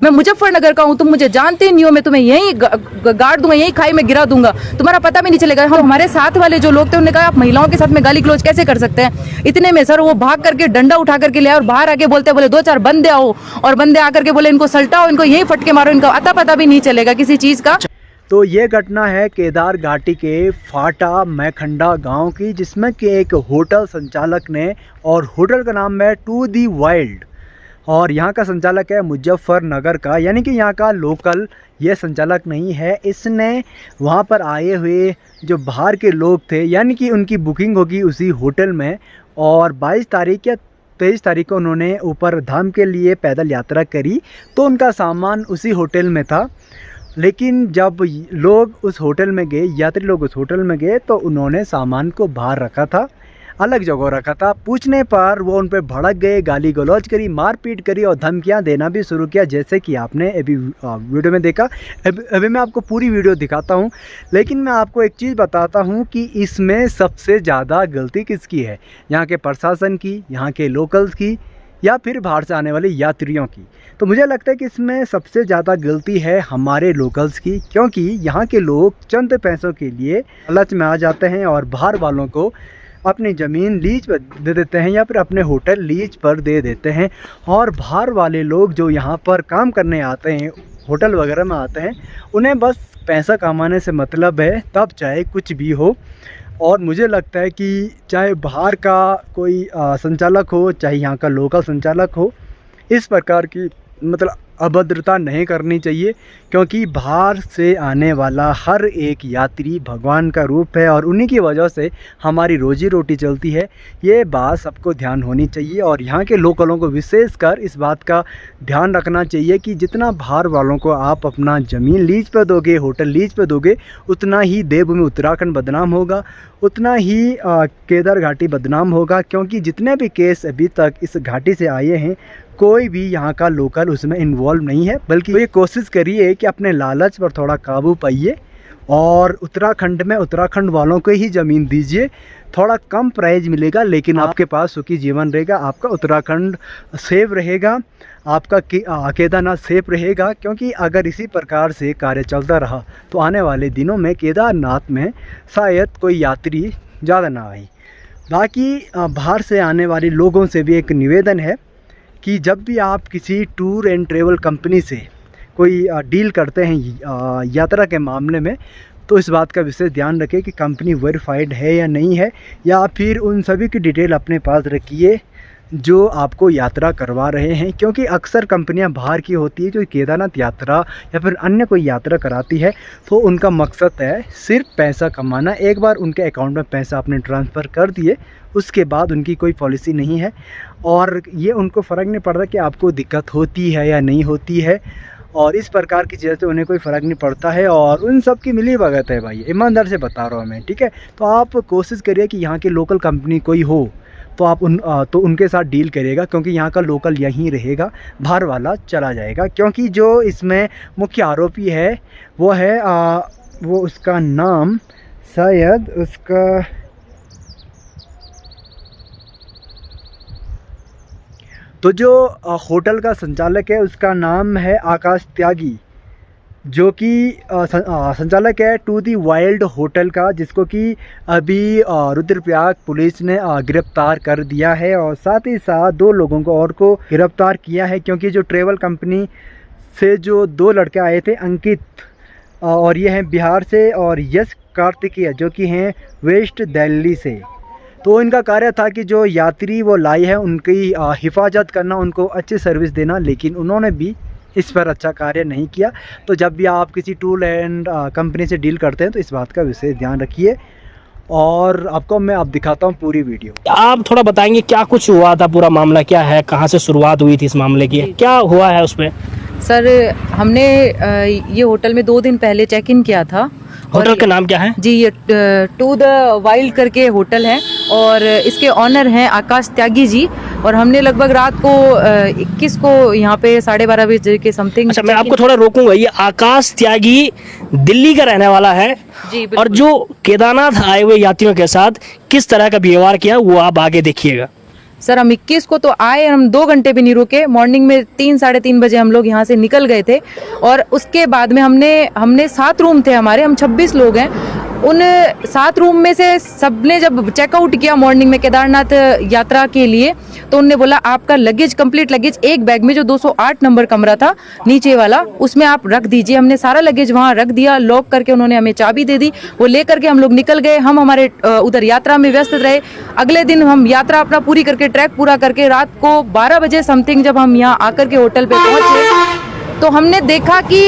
मैं मुजफ्फरनगर का हूँ, तुम मुझे जानते नहीं हो, मैं तुम्हें यहीं गाड़ दूंगा, यहीं खाई में गिरा दूंगा, तुम्हारा पता भी नहीं चलेगा। हमारे साथ वाले जो लोग थे उन्होंने कहा आप महिलाओं के साथ में गाली गलौज कैसे कर सकते हैं। इतने में सर वो भाग करके डंडा उठा करके ले आए और बाहर आके बोलते बोले 2-4 बंदे आओ, और बंदे आकर के बोले इनको सल्टाओ, इनको यहीं फटके मारो, इनका अता पता भी नहीं चलेगा किसी चीज़ का। तो ये घटना है केदार घाटी के फाटा मैखंडा गांव की, जिसमें कि एक होटल संचालक ने, और होटल का नाम है टू दी वाइल्ड, और यहाँ का संचालक है मुजफ्फरनगर का, यानी कि यहाँ का लोकल ये संचालक नहीं है। इसने वहाँ पर आए हुए जो बाहर के लोग थे, यानी कि उनकी बुकिंग होगी उसी होटल में, और 22 तारीख या 23 तारीख को उन्होंने ऊपर धाम के लिए पैदल यात्रा करी, तो उनका सामान उसी होटल में था। लेकिन जब लोग उस होटल में गए, यात्री लोग उस होटल में गए, तो उन्होंने सामान को बाहर रखा था, अलग जगह रखा था। पूछने पर वो उन पर भड़क गए, गाली गलौज करी, मारपीट करी और धमकियां देना भी शुरू किया, जैसे कि आपने अभी वीडियो में देखा। अभी मैं आपको पूरी वीडियो दिखाता हूं, लेकिन मैं आपको एक चीज़ बताता हूं कि इसमें सबसे ज़्यादा गलती किसकी है, यहाँ के प्रशासन की, यहाँ के लोकल्स की, या फिर बाहर से आने वाले यात्रियों की। तो मुझे लगता है कि इसमें सबसे ज़्यादा गलती है हमारे लोकल्स की, क्योंकि यहाँ के लोग चंद पैसों के लिए लालच में आ जाते हैं और बाहर वालों को अपनी ज़मीन लीज पर दे देते हैं या फिर अपने होटल लीज पर दे देते हैं। और बाहर वाले लोग जो यहाँ पर काम करने आते हैं, होटल वगैरह में आते हैं, उन्हें बस पैसा कमाने से मतलब है, तब चाहे कुछ भी हो। और मुझे लगता है कि चाहे बाहर का कोई संचालक हो, चाहे यहाँ का लोकल संचालक हो, इस प्रकार की मतलब अभद्रता नहीं करनी चाहिए, क्योंकि बाहर से आने वाला हर एक यात्री भगवान का रूप है और उन्हीं की वजह से हमारी रोजी रोटी चलती है। ये बात सबको ध्यान होनी चाहिए, और यहाँ के लोकलों को विशेषकर इस बात का ध्यान रखना चाहिए कि जितना बाहर वालों को आप अपना ज़मीन लीज पर दोगे, होटल लीज पर दोगे, उतना ही देवभूमि उत्तराखंड बदनाम होगा, उतना ही केदार घाटी बदनाम होगा। क्योंकि जितने भी केस अभी तक इस घाटी से आए हैं, कोई भी यहाँ का लोकल उसमें इन्वॉल्व नहीं है, बल्कि ये कोशिश करिए कि अपने लालच पर थोड़ा काबू पाइए और उत्तराखंड में उत्तराखंड वालों को ही ज़मीन दीजिए। थोड़ा कम प्राइस मिलेगा, लेकिन आपके पास सुखी जीवन रहेगा, आपका उत्तराखंड सेफ रहेगा, आपका केदारनाथ सेफ रहेगा। क्योंकि अगर इसी प्रकार से कार्य चलता रहा तो आने वाले दिनों में केदारनाथ में शायद कोई यात्री ज़्यादा ना आए। बाकी बाहर से आने वाले लोगों से भी एक निवेदन है कि जब भी आप किसी टूर एंड ट्रेवल कंपनी से कोई डील करते हैं यात्रा के मामले में, तो इस बात का विशेष ध्यान रखें कि कंपनी वेरीफाइड है या नहीं है, या फिर उन सभी की डिटेल अपने पास रखिए जो आपको यात्रा करवा रहे हैं। क्योंकि अक्सर कंपनियां बाहर की होती है जो केदारनाथ यात्रा या फिर अन्य कोई यात्रा कराती है, तो उनका मकसद है सिर्फ पैसा कमाना। एक बार उनके अकाउंट में पैसा आपने ट्रांसफ़र कर दिए, उसके बाद उनकी कोई पॉलिसी नहीं है, और ये उनको फ़र्क नहीं पड़ता कि आपको दिक्कत होती है या नहीं होती है, और इस प्रकार की चीज़ें से उन्हें कोई फ़र्क नहीं पड़ता है, और उन सब की मिली भगत है भाई, ईमानदार से बता रहा हूँ मैं, ठीक है। तो आप कोशिश करिए कि यहाँ की लोकल कंपनी कोई हो तो आप उनके साथ डील करिएगा, क्योंकि यहाँ का लोकल यहीं रहेगा, बाहर वाला चला जाएगा। क्योंकि जो इसमें मुख्य आरोपी है वो है वो उसका नाम शायद उसका तो जो होटल का संचालक है उसका नाम है आकाश त्यागी, जो कि संचालक है टू दी वाइल्ड होटल का, जिसको कि अभी रुद्रप्रयाग पुलिस ने गिरफ्तार कर दिया है, और साथ ही साथ 2 लोगों को और को गिरफ्तार किया है। क्योंकि जो ट्रेवल कंपनी से जो 2 लड़के आए थे, अंकित और ये हैं बिहार से, और यश कार्तिकेय जो कि हैं वेस्ट दिल्ली से, तो इनका कार्य था कि जो यात्री वो लाई है उनकी हिफाजत करना, उनको अच्छी सर्विस देना, लेकिन उन्होंने भी इस पर अच्छा कार्य नहीं किया। तो जब भी आप किसी टूर एंड कंपनी से डील करते हैं तो इस बात का विशेष ध्यान रखिए, और आपको मैं अब दिखाता हूँ पूरी वीडियो। आप थोड़ा बताएंगे क्या कुछ हुआ था, पूरा मामला क्या है, कहाँ से शुरुआत हुई थी इस मामले की, क्या हुआ है उसमें? सर हमने ये होटल में 2 दिन पहले चेक इन किया था। होटल का नाम क्या है? जी ये टू द वाइल्ड करके होटल है, और इसके ऑनर हैं आकाश त्यागी जी। और हमने लगभग रात को 21 को यहाँ पे 12:30 बजे के समथिंग। अच्छा, मैं आपको थोड़ा रोकूंगा। ये आकाश त्यागी दिल्ली का रहने वाला है जी, और जो केदारनाथ आए हुए यात्रियों के साथ किस तरह का व्यवहार किया वो आप आगे देखिएगा। सर हम 21 को तो आए, हम 2 घंटे भी नहीं रुके। मॉर्निंग में 3 साढ़े 3 बजे हम लोग यहाँ से निकल गए थे और उसके बाद में हमने 7 रूम थे हमारे, हम 26 लोग हैं। उन 7 रूम में से सबने जब चेकआउट किया मॉर्निंग में केदारनाथ यात्रा के लिए, तो उनने बोला आपका लगेज, कंप्लीट लगेज एक बैग में जो 208 नंबर कमरा था नीचे वाला, उसमें आप रख दीजिए। हमने सारा लगेज वहाँ रख दिया, लॉक करके उन्होंने हमें चाबी दे दी। वो लेकर के हम लोग निकल गए। हम हमारे उधर यात्रा में व्यस्त रहे। अगले दिन हम यात्रा अपना पूरी करके, ट्रैक पूरा करके, रात को 12 बजे समथिंग जब हम यहाँ आकर के होटल पे पहुंचे तो हमने देखा कि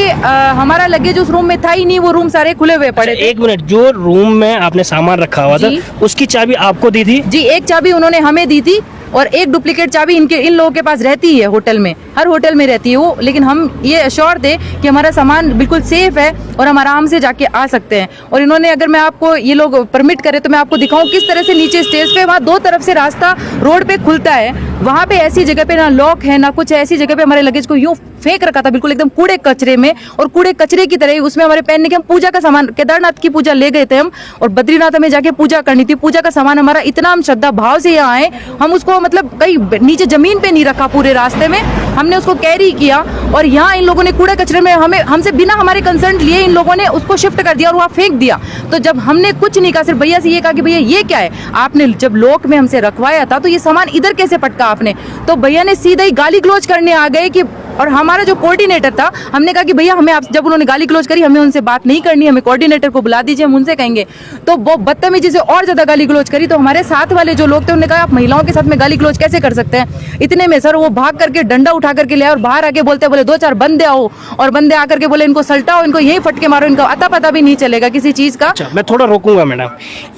हमारा लगेज उस रूम में था ही नहीं, वो रूम सारे खुले हुए पड़े थे। एक मिनट, जो रूम में आपने सामान रखा हुआ था उसकी चाबी आपको दी थी? जी, एक चाबी उन्होंने हमें दी थी और एक डुप्लीकेट चाबी इन लोगों के पास रहती है होटल में, हर होटल में रहती है वो। लेकिन हम ये अश्योर थे कि हमारा सामान बिल्कुल सेफ है और हम आराम से जाके आ सकते हैं। और इन्होंने, अगर मैं आपको, ये लोग परमिट करे तो मैं आपको दिखाऊं किस तरह से नीचे स्टेज पे, वहाँ 2 तरफ से रास्ता रोड पे खुलता है। वहाँ पे ऐसी जगह पे ना लॉक है ना कुछ है, ऐसी जगह पे हमारे लगेज को यूं फेंक रखा था बिल्कुल एकदम कूड़े कचरे में, और कूड़े कचरे की तरह ही उसमें हमारे पहनने के, हम पूजा का सामान, केदारनाथ की पूजा ले गए थे हम, और बद्रीनाथ हमें जाके पूजा करनी थी। पूजा का सामान हमारा इतना, हम श्रद्धा भाव से यहाँ आए, हम उसको मतलब कहीं नीचे जमीन पे नहीं रखा, पूरे रास्ते में हमने उसको कैरी किया। और यहाँ इन लोगों ने कूड़े कचरे में हमसे बिना हमारे कंसर्न लिए इन लोगों ने उसको शिफ्ट कर दिया और वहाँ फेंक दिया। तो जब हमने कुछ नहीं कहा, सिर्फ भैया से ये कहा कि भैया ये क्या है, आपने जब लॉक में हमसे रखवाया था तो ये सामान इधर कैसे पटका आपने? तो भैया ने सीधा ही गाली गलौज करने आ गए कि, और हमारा जो कोऑर्डिनेटर था, हमने कहा कि भैया हमें, आप जब उन्होंने गाली गलौज करी, हमें उनसे बात नहीं करनी, हमें कोऑर्डिनेटर को बुला दीजिए, हम उनसे कहेंगे। तो वो बदतमीजी से और ज्यादा गाली गलौज करी। तो हमारे साथ वाले जो लोग थे उन्होंने कहा आप महिलाओं के साथ में गाली गलौज कैसे कर सकते हैं? इतने में सर वो भाग करके डंडा उठा करके ले आए और बाहर आके बोले 2-4 बंदे आओ, और बंदे आकर के बोले इनको सल्टाओ, इनको यही फटके मारो, इनको अता पता भी नहीं चलेगा किसी चीज का। अच्छा, मैं थोड़ा रोकूंगा मैडम।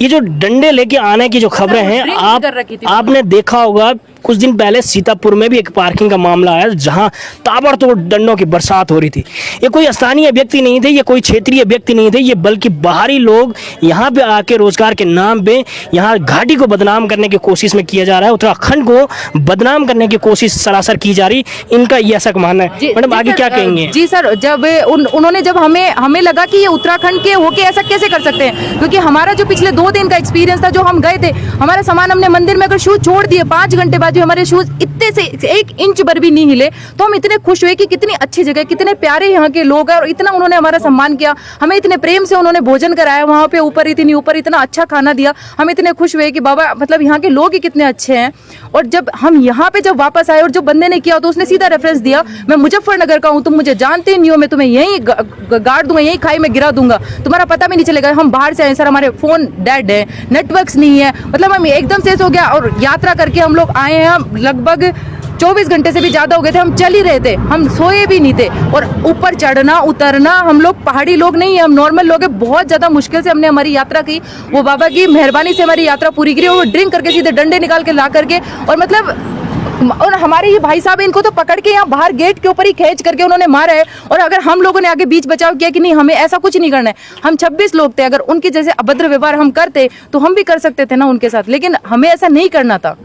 ये जो डंडे लेके आने की जो खबरें हैं, आपने देखा होगा कुछ दिन पहले सीतापुर में भी एक पार्किंग का मामला आया जहां ताबड़तोड़ डंडों की बरसात हो रही थी। ये कोई स्थानीय व्यक्ति नहीं थे, ये कोई क्षेत्रीय व्यक्ति नहीं थे, ये बल्कि बाहरी लोग यहाँ पे आके रोजगार के नाम पे यहाँ घाटी को बदनाम करने की कोशिश में किया जा रहा है, उत्तराखंड को बदनाम करने की कोशिश सरासर की जा रही। इनका ये ऐसा मानना है। मैडम आगे क्या कहेंगे? जी सर, जब उन्होंने जब हमें लगा कि ये उत्तराखंड के होके ऐसा कैसे कर सकते हैं, क्योंकि हमारा जो पिछले 2 दिन का एक्सपीरियंस था, जो हम गए थे, हमारा सामान हमने मंदिर में अगर शूज छोड़ दिए, 5 घंटे बाद जो हमारे शूज इतने से 1 इंच भर भी नहीं हिले, तो हम इतने खुश हुए कि कितनी अच्छी जगह, कितने प्यारे यहाँ के लोग हैं, और इतना उन्होंने हमारा सम्मान किया, हमें इतने प्रेम से उन्होंने भोजन कराया वहाँ पे, ऊपर इतना अच्छा खाना दिया। हम इतने खुश हुए कि बाबा, मतलब यहाँ के लोग ही कितने अच्छे हैं। और जब हम यहाँ पे जब वापस आए, और जो बंदे ने किया तो उसने सीधा रेफरेंस दिया, मैं मुजफ्फरनगर का हूँ, तुम मुझे जानते नहीं हो, मैं तुम्हें यहीं गाड़ दूंगा, यहीं खाई में गिरा दूंगा, तुम्हारा पता भी नहीं चलेगा। हम बाहर से आए सर, हमारे फोन डेड है, नेटवर्क्स नहीं है, मतलब हम एकदम से हो गया। और यात्रा करके हम लोग आए हैं, लगभग 24 घंटे से भी ज्यादा हो गए थे, हम चल ही रहे थे, हम सोए भी नहीं थे। और ऊपर चढ़ना उतरना, हम लोग पहाड़ी लोग नहीं है, हम नॉर्मल लोग हैं, बहुत ज्यादा मुश्किल से हमने हमारी यात्रा की। वो बाबा की मेहरबानी से हमारी यात्रा पूरी करी। और वो ड्रिंक करके सीधे डंडे निकाल के ला करके, और मतलब, और हमारे ये भाई साहब, इनको तो पकड़ के यहाँ बाहर गेट के ऊपर ही खींच करके उन्होंने मारा है। और अगर हम लोगों ने आगे बीच बचाव किया कि नहीं, हमें ऐसा कुछ नहीं करना है, हम 26 लोग थे, अगर उनके जैसे अभद्र व्यवहार हम करते तो हम भी कर सकते थे ना उनके साथ, लेकिन हमें ऐसा नहीं करना था।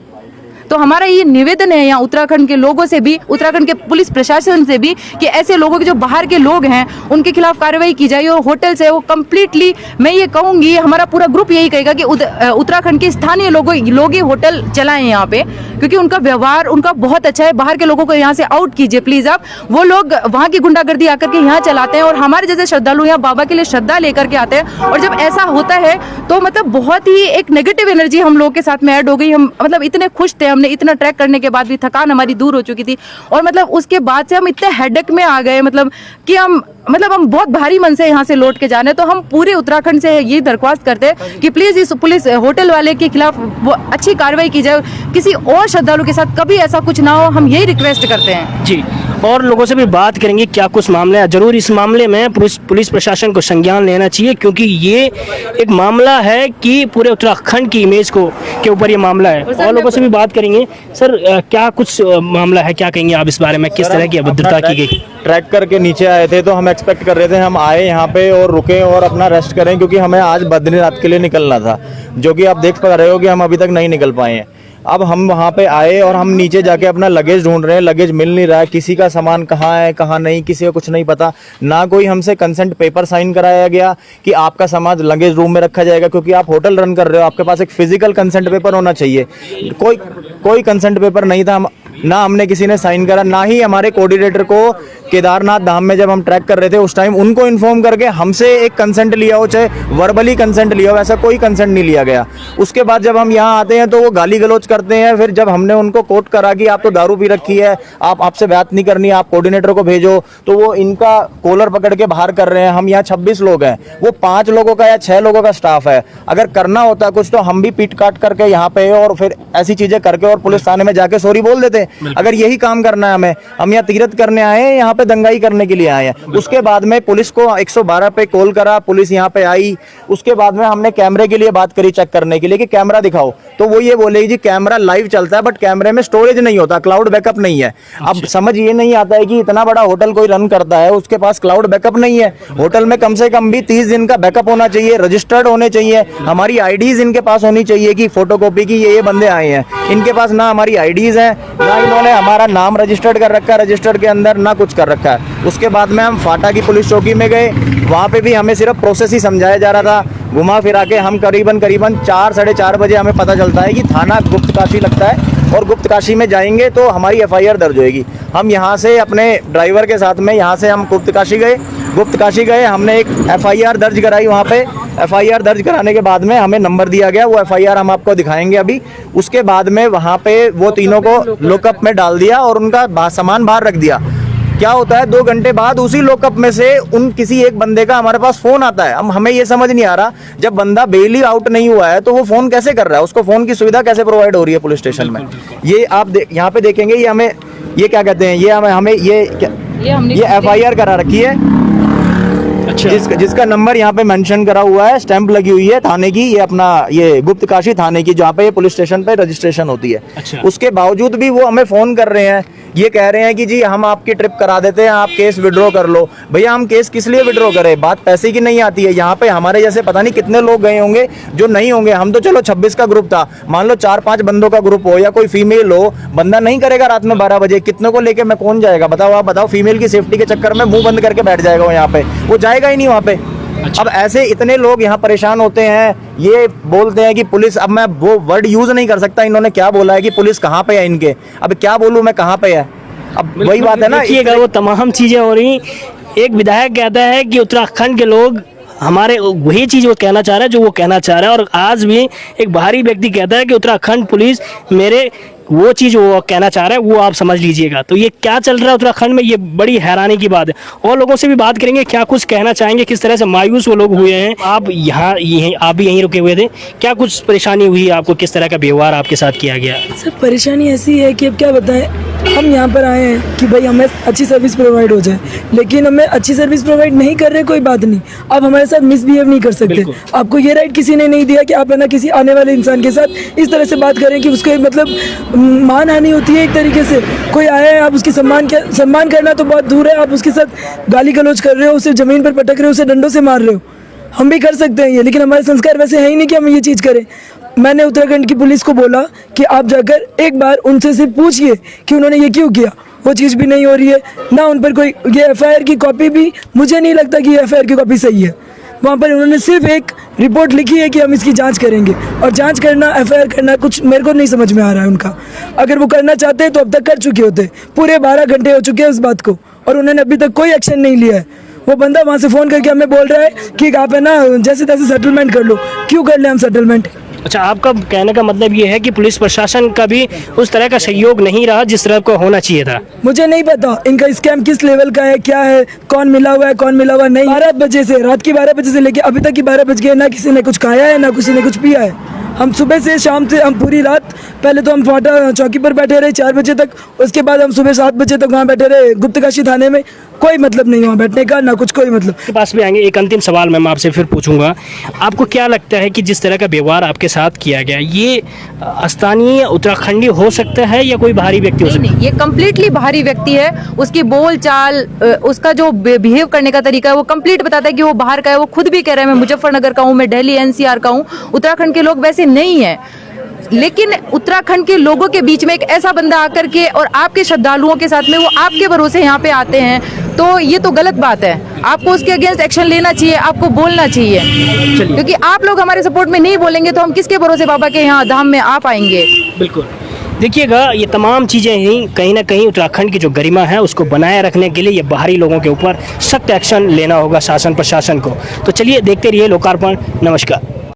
तो हमारा ये निवेदन है यहाँ उत्तराखंड के लोगों से भी, उत्तराखंड के पुलिस प्रशासन से भी, कि ऐसे लोगों के जो बाहर के लोग हैं उनके खिलाफ कार्रवाई की जाए। और होटल से वो कम्प्लीटली, मैं ये कहूँगी, हमारा पूरा ग्रुप यही कहेगा कि उत्तराखंड के स्थानीय लोग ही होटल चलाएं यहाँ पे, क्योंकि उनका व्यवहार उनका बहुत अच्छा है। बाहर के लोगों को यहाँ से आउट कीजिए प्लीज आप। वो लोग वहाँ की गुंडागर्दी आकर के यहाँ चलाते हैं, और हमारे जैसे श्रद्धालु यहाँ बाबा के लिए श्रद्धा लेकर के आते हैं। और जब ऐसा होता है तो मतलब बहुत ही एक नेगेटिव एनर्जी हम लोग के साथ में ऐड हो गई। हम मतलब इतने खुश थे, हमने इतना ट्रैक करने के बाद भी थकान हमारी दूर हो चुकी थी, और मतलब उसके बाद से हम इतने हेडेक में आ गए, मतलब कि हम बहुत भारी मन से यहाँ से लौट के जाने। तो हम पूरे उत्तराखंड से ये दरख्वास्त करते हैं कि प्लीज इस पुलिस होटल वाले के खिलाफ वो अच्छी कार्रवाई की जाए, किसी और श्रद्धालु के साथ कभी ऐसा कुछ ना हो, हम यही रिक्वेस्ट करते हैं जी। और लोगों से भी बात करेंगे क्या कुछ मामले हैं। जरूर इस मामले में पुलिस प्रशासन को संज्ञान लेना चाहिए, क्योंकि ये एक मामला है कि पूरे उत्तराखंड की इमेज के ऊपर ये मामला है। और लोगों से भी बात करेंगे। सर क्या कुछ मामला है, क्या कहेंगे आप इस बारे में, किस तरह की अभद्रता की गई? ट्रैक करके नीचे आए थे, तो हम एक्सपेक्ट कर रहे थे हम आए यहाँ पे और रुके और अपना रेस्ट करें, क्योंकि हमें आज बद्रीनाथ के लिए निकलना था, जो कि आप देख पा रहे हो कि हम अभी तक नहीं निकल पाए हैं। अब हम वहाँ पे आए और हम नीचे जाके अपना लगेज ढूंढ रहे हैं, लगेज मिल नहीं रहा है, किसी का सामान कहाँ है कहाँ नहीं, किसी को कुछ नहीं पता। ना कोई हमसे कंसेंट पेपर साइन कराया गया कि आपका सामान लगेज रूम में रखा जाएगा, क्योंकि आप होटल रन कर रहे हो, आपके पास एक फिजिकल कंसेंट पेपर होना चाहिए। कोई कंसेंट पेपर नहीं था, ना हमने किसी ने साइन करा, ना ही हमारे कोऑर्डिनेटर को केदारनाथ धाम में जब हम ट्रैक कर रहे थे उस टाइम उनको इन्फॉर्म करके हमसे एक कंसेंट लिया हो, चाहे वर्बली कंसेंट लिया हो, ऐसा कोई कंसेंट नहीं लिया गया। उसके बाद जब हम यहाँ आते हैं तो वो गाली गलौज करते हैं। फिर जब हमने उनको कोर्ट करा कि आप तो दारू पी रखी है, आपसे बात नहीं करनी, आप कोऑर्डिनेटर को भेजो, तो वो इनका कॉलर पकड़ के बाहर कर रहे हैं। हम यहाँ 26 लोग हैं, वो 5 लोगों का या 6 लोगों का स्टाफ है। अगर करना होता कुछ तो हम भी पीट काट करके यहाँ पे और फिर ऐसी चीजें करके और पुलिस थाने में जाके सॉरी बोल देते। अगर यही काम करना है हमें, हम यहाँ तीरथ करने आए हैं, यहाँ पे दंगाई करने के लिए आए हैं। उसके बाद में पुलिस को 112 पे कॉल करा, पुलिस यहाँ पे आई। उसके बाद में हमने कैमरे के लिए बात करी, चेक करने के लिए कि कैमरा दिखाओ, तो वो ये बोले जी कैमरा लाइव चलता है बट कैमरे में स्टोरेज नहीं होता, क्लाउड बैकअप नहीं है। अब समझ ये नहीं आता है कि इतना बड़ा होटल कोई रन करता है, उसके पास क्लाउड बैकअप नहीं है। होटल में कम से कम भी 30 दिन का बैकअप होना चाहिए, रजिस्टर्ड होने चाहिए, हमारी आईडीज इनके पास होनी चाहिए कि फोटोकॉपी की ये बंदे आए हैं। इनके पास ना हमारी आईडीज हैं, ना इन्होंने हमारा नाम रजिस्टर्ड कर रखा है, रजिस्टर्ड के अंदर ना कुछ कर रखा है। उसके बाद में हम फाटा की पुलिस चौकी में गए, वहाँ पे भी हमें सिर्फ प्रोसेस ही समझाया जा रहा था। घुमा फिरा के हम करीबन 4 साढ़े 4 बजे हमें पता चलता है कि थाना गुप्तकाशी लगता है और गुप्तकाशी में जाएंगे तो हमारी एफआईआर दर्ज होएगी। हम यहाँ से अपने ड्राइवर के साथ में यहाँ से हम गुप्तकाशी गए, हमने एक एफआईआर दर्ज कराई। वहाँ पे एफआईआर दर्ज कराने के बाद में हमें नंबर दिया गया, वो एफआईआर हम आपको दिखाएंगे अभी। उसके बाद में वहाँ पे वो तीनों को लॉकअप में डाल दिया और उनका सामान बाहर रख दिया। क्या होता है 2 घंटे बाद उसी लॉकअप में से किसी एक बंदे का हमारे पास फोन आता है। अब हमें ये समझ नहीं आ रहा, जब बंदा बेल आउट नहीं हुआ है तो वो फोन कैसे कर रहा है, उसको फोन की सुविधा कैसे प्रोवाइड हो रही है पुलिस स्टेशन में। ये आप यहाँ पे देखेंगे, ये हमें ये क्या कहते हैं, ये हमें ये एफआईआर करा रखी है। अच्छा। जिसका नंबर यहाँ पे मेंशन करा हुआ है, स्टैंप लगी हुई है थाने की, ये अपना ये गुप्तकाशी थाने की जहाँ पे ये पुलिस स्टेशन पे रजिस्ट्रेशन होती है। अच्छा। उसके बावजूद भी वो हमें फोन कर रहे हैं, ये कह रहे हैं कि जी हम आपकी ट्रिप करा देते हैं, आप केस विड्रॉ कर लो। भैया हम केस किस लिए विड्रॉ करें, बात पैसे की नहीं आती है। यहाँ पे हमारे जैसे पता नहीं कितने लोग गए होंगे जो नहीं होंगे। हम तो चलो 26 का ग्रुप था, मान लो 4-5 बंदों का ग्रुप हो या कोई फीमेल हो, बंदा नहीं करेगा रात में 12 बजे, कितने को लेके मैं कौन जाएगा बताओ। आप बताओ, फीमेल की सेफ्टी के चक्कर में मुंह बंद करके बैठ जाएगा वो, यहाँ पे वो जाएगा ही नहीं वहाँ पे। अच्छा। अब ऐसे इतने लोग यहाँ परेशान होते हैं, ये बोलते हैं कि पुलिस, अब मैं वो वर्ड यूज नहीं कर सकता, इन्होंने क्या बोला है कि पुलिस कहाँ पे है इनके, अब क्या बोलूँ मैं, कहाँ पे है। अब वही बात है ना, देखिएगा वो तमाम चीजें हो रही। एक विधायक कहता है कि उत्तराखंड के लोग हमारे, वही चीज वो कहना चाह रहा है जो वो कहना चाह रहा है। और आज भी एक बाहरी व्यक्ति कहता है कि उत्तराखंड पुलिस मेरे, वो चीज़ वो कहना चाह रहा है वो आप समझ लीजिएगा। तो ये क्या चल रहा है उत्तराखंड में, ये बड़ी हैरानी की बात है। और लोगों से भी बात करेंगे, क्या कुछ कहना चाहेंगे, किस तरह से मायूस वो लोग हुए हैं। आप यहाँ आप भी यहीं रुके हुए थे, क्या कुछ परेशानी हुई आपको, किस तरह का व्यवहार आपके साथ किया गया? सर परेशानी ऐसी है कि अब क्या बताएं, हम यहाँ पर आए हैं कि भाई हमें अच्छी सर्विस प्रोवाइड हो जाए, लेकिन हमें अच्छी सर्विस प्रोवाइड नहीं कर रहे, कोई बात नहीं, आप हमारे साथ मिसबिहेव नहीं कर सकते। आपको ये राइट किसी ने नहीं दिया कि आप है ना किसी आने वाले इंसान के साथ इस तरह से बात करें कि उसके मतलब मानहानि होती है एक तरीके से। कोई आया है, आप उसकी सम्मान करना तो बहुत दूर है, आप उसके साथ गाली गलौज कर रहे हो, उसे ज़मीन पर पटक रहे हो, उसे डंडों से मार रहे हो। हम भी कर सकते हैं ये, लेकिन हमारे संस्कार वैसे है ही नहीं कि हम ये चीज़ करें। मैंने उत्तराखंड की पुलिस को बोला कि आप जाकर एक बार उनसे सिर्फ पूछिए कि उन्होंने ये क्यों किया, वो चीज़ भी नहीं हो रही है ना उन पर कोई, ये एफआईआर की कॉपी भी मुझे नहीं लगता कि ये एफआईआर की कॉपी सही है। वहाँ पर उन्होंने सिर्फ एक रिपोर्ट लिखी है कि हम इसकी जांच करेंगे, और जांच करना, एफआईआर करना, कुछ मेरे को नहीं समझ में आ रहा है उनका। अगर वो करना चाहते हैं तो अब तक कर चुके होते, पूरे 12 घंटे हो चुके हैं उस बात को, और उन्होंने अभी तक कोई एक्शन नहीं लिया है। वो बंदा वहाँ से फ़ोन करके हमें बोल रहा है कि आप है ना जैसे तैसे सेटलमेंट कर लो। क्यों कर लें हम सेटलमेंट? अच्छा, आपका कहने का मतलब ये है कि पुलिस प्रशासन का भी उस तरह का सहयोग नहीं रहा जिस तरह को होना चाहिए था। मुझे नहीं पता इनका स्कैम किस लेवल का है, क्या है, कौन मिला हुआ है, कौन मिला हुआ नहीं। 12 बजे से, रात की 12 बजे से लेके अभी तक की 12 बज गए, ना किसी ने कुछ खाया है, ना किसी ने कुछ पिया है। हम सुबह से शाम से, हम पूरी रात, पहले तो हम फाटा चौकी पर बैठे रहे 4 बजे तक, उसके बाद हम सुबह 7 बजे तक वहाँ बैठे रहे गुप्तकाशी थाने में। कोई मतलब नहीं वहाँ बैठने का, ना कुछ कोई मतलब। के पास भी आएंगे, एक अंतिम सवाल मैं आपसे फिर पूछूंगा। आपको क्या लगता है कि जिस तरह का व्यवहार आपके साथ किया गया, ये स्थानीय उत्तराखंडी हो सकता है या कोई बाहरी व्यक्ति हो सकता है? नहीं, ये कम्प्लीटली बाहरी व्यक्ति है। उसकी बोल चाल, उसका जो बिहेव करने का तरीका है वो कंप्लीट बताता है कि वो बाहर का है। वो खुद भी कह रहा है मैं मुजफ्फरनगर का हूँ, मैं दिल्ली NCR का हूँ। उत्तराखंड के लोग वैसे नहीं है। लेकिन उत्तराखंड के लोगों के बीच में एक ऐसा बंदा आकर के और आपके श्रद्धालुओं के साथ में वो आपके भरोसे यहाँ पे आते हैं, तो ये तो गलत बात है। आपको उसके अगेंस्ट एक्शन लेना चाहिए, आपको बोलना चाहिए, क्योंकि आप लोग हमारे सपोर्ट में नहीं बोलेंगे तो हम किसके भरोसे बाबा के यहाँ धाम में आ पाएंगे। बिल्कुल। देखिएगा, ये तमाम चीज़ें ही कहीं ना कहीं उत्तराखंड की जो गरिमा है उसको बनाए रखने के लिए ये बाहरी लोगों के ऊपर सख्त एक्शन लेना होगा शासन प्रशासन को। तो चलिए देखते रहिए लोकार्पण। नमस्कार।